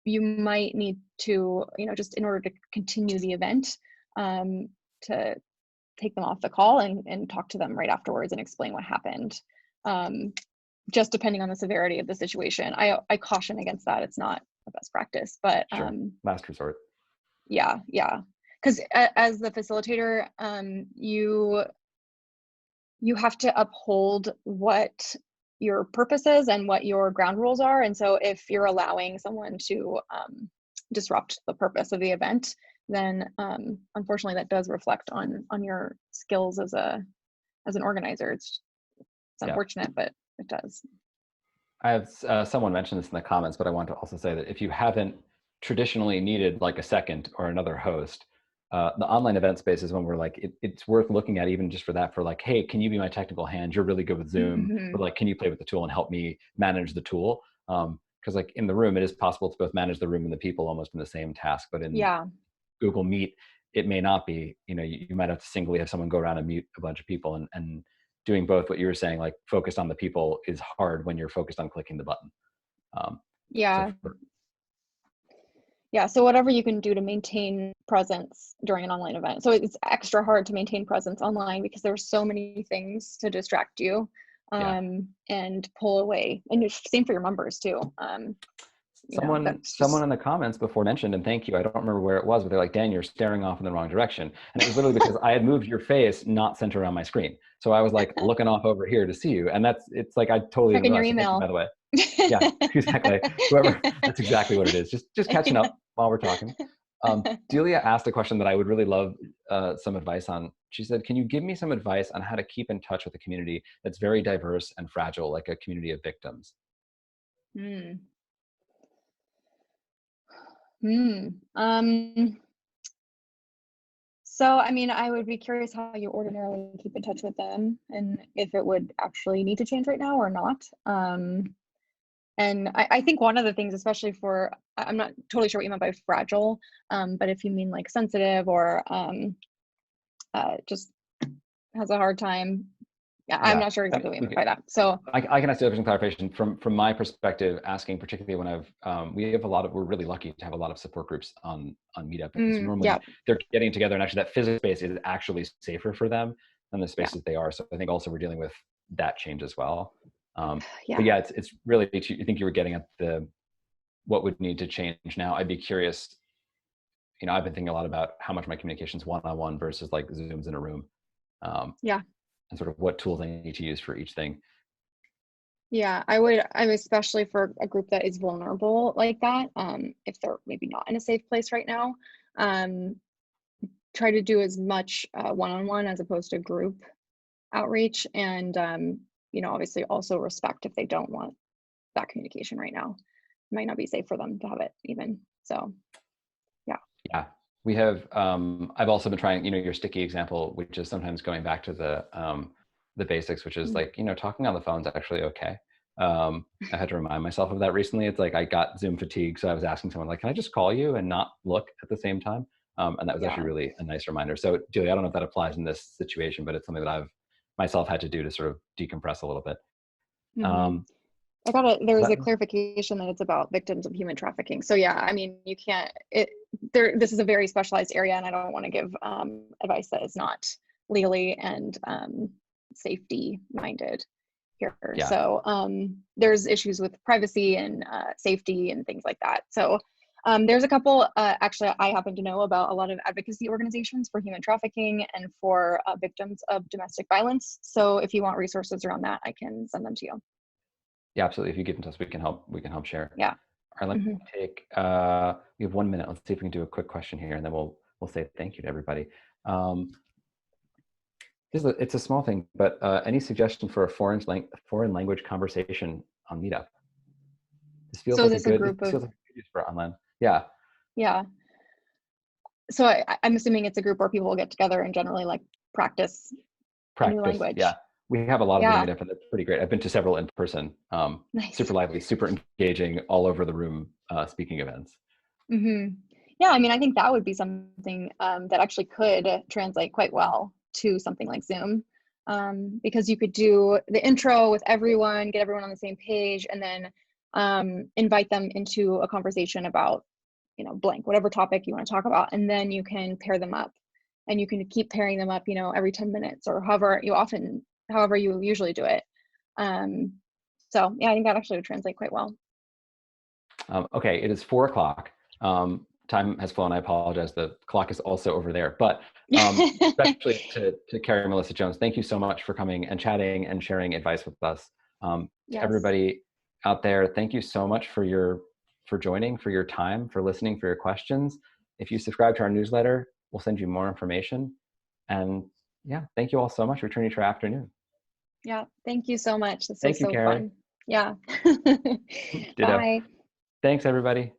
you might need to, just in order to continue the event, to take them off the call and talk to them right afterwards and explain what happened. Just depending on the severity of the situation. I caution against that. It's not a best practice, but sure. Last resort. Yeah. Because as the facilitator, you have to uphold what your purpose is and what your ground rules are. And so if you're allowing someone to disrupt the purpose of the event, then unfortunately that does reflect on your skills as an organizer. It's unfortunate, but it does. I have someone mentioned this in the comments, but I want to also say that if you haven't traditionally needed like a second or another host, the online event space is when we're like, it's worth looking at, even just for that, for like, hey, can you be my technical hand? You're really good with Zoom. Or like, can you play with the tool and help me manage the tool? Because like in the room, it is possible to both manage the room and the people almost in the same task, but in Google Meet, it may not be. You might have to singly have someone go around and mute a bunch of people, and doing both what you were saying, like focused on the people, is hard when you're focused on clicking the button. So whatever you can do to maintain presence during an online event. So it's extra hard to maintain presence online because there's so many things to distract you and pull away. And same for your members too. Someone in the comments before mentioned, and thank you, I don't remember where it was, but they're like, Dan, you're staring off in the wrong direction. And it was literally because I had moved your face not centered on my screen. So I was like looking off over here to see you. And it's like, I totally checking your email. By the way. Yeah, exactly. That's exactly what it is. Just catching up while we're talking. Delia asked a question that I would really love some advice on. She said, can you give me some advice on how to keep in touch with a community that's very diverse and fragile, like a community of victims? So, I mean, I would be curious how you ordinarily keep in touch with them and if it would actually need to change right now or not. And I think one of the things, especially I'm not totally sure what you meant by fragile, but if you mean like sensitive or just has a hard time, I'm not sure exactly what you meant by that. So I can ask you some clarification from my perspective, asking particularly when we're really lucky to have a lot of support groups on Meetup. Because normally they're getting together, and actually that physical space is actually safer for them than the spaces they are. So I think also we're dealing with that change as well. But yeah, it's really, I think you were getting at what would need to change now. I'd be curious, I've been thinking a lot about how much my communication's one-on-one versus like Zooms in a room. And sort of what tools I need to use for each thing. Yeah, I'm especially for a group that is vulnerable like that, if they're maybe not in a safe place right now, um, try to do as much one-on-one as opposed to group outreach. And, obviously also respect if they don't want that communication right now. It might not be safe for them to have it even. So, yeah. Yeah, we have. I've also been trying, your sticky example, which is sometimes going back to the basics, which is Mm. like, talking on the phone is actually okay. I had to remind myself of that recently. It's like I got Zoom fatigue, so I was asking someone like, "Can I just call you and not look at the same time?" And that was actually Yeah. really a nice reminder. So, Julie, I don't know if that applies in this situation, but it's something that I've myself had to do to sort of decompress a little bit. Hmm. Um, there's let, a clarification that it's about victims of human trafficking. So yeah, I mean, you can't, this is a very specialized area, and I don't want to give advice that is not legally and safety minded here. yeah, So there's issues with privacy and safety and things like that. So there's a couple, actually, I happen to know about a lot of advocacy organizations for human trafficking and for victims of domestic violence. So if you want resources around that, I can send them to you. yeah, absolutely. If you get in touch, we can help. We can help share. Yeah. All right, let Hmm. me take, we have 1 minute. Let's see if we can do a quick question here, and then we'll say thank you to everybody. Um, it's a small thing, but any suggestion for a foreign language conversation on Meetup? This feels So is like a this a good, group this of, feels like a good use for online. Yeah, yeah. So I'm assuming it's a group where people will get together and generally like practice a new practice. Yeah, language. we have a lot of the Yeah. Meetup, and it's pretty great. I've been to several in person, Nice. super lively, super engaging, all over the room speaking events. Hmm. Yeah, I mean, I think that would be something that actually could translate quite well to something like Zoom, because you could do the intro with everyone, get everyone on the same page, and then invite them into a conversation about, blank, whatever topic you want to talk about, and then you can pair them up, and you can keep pairing them up, every 10 minutes or however you usually do it. Um, so yeah, I think that actually would translate quite well. Okay, it is 4 o'clock. Time has flown. I apologize. The clock is also over there. But especially to Carrie Melissa Jones, thank you so much for coming and chatting and sharing advice with us. To Yes. everybody out there, thank you so much for joining, for your time, for listening, for your questions. If you subscribe to our newsletter, we'll send you more information. And yeah, thank you all so much. Return to your afternoon. Yeah, thank you so much. This was Thank you, so Carrie. fun. Yeah. Ditto. Bye. Thanks, everybody.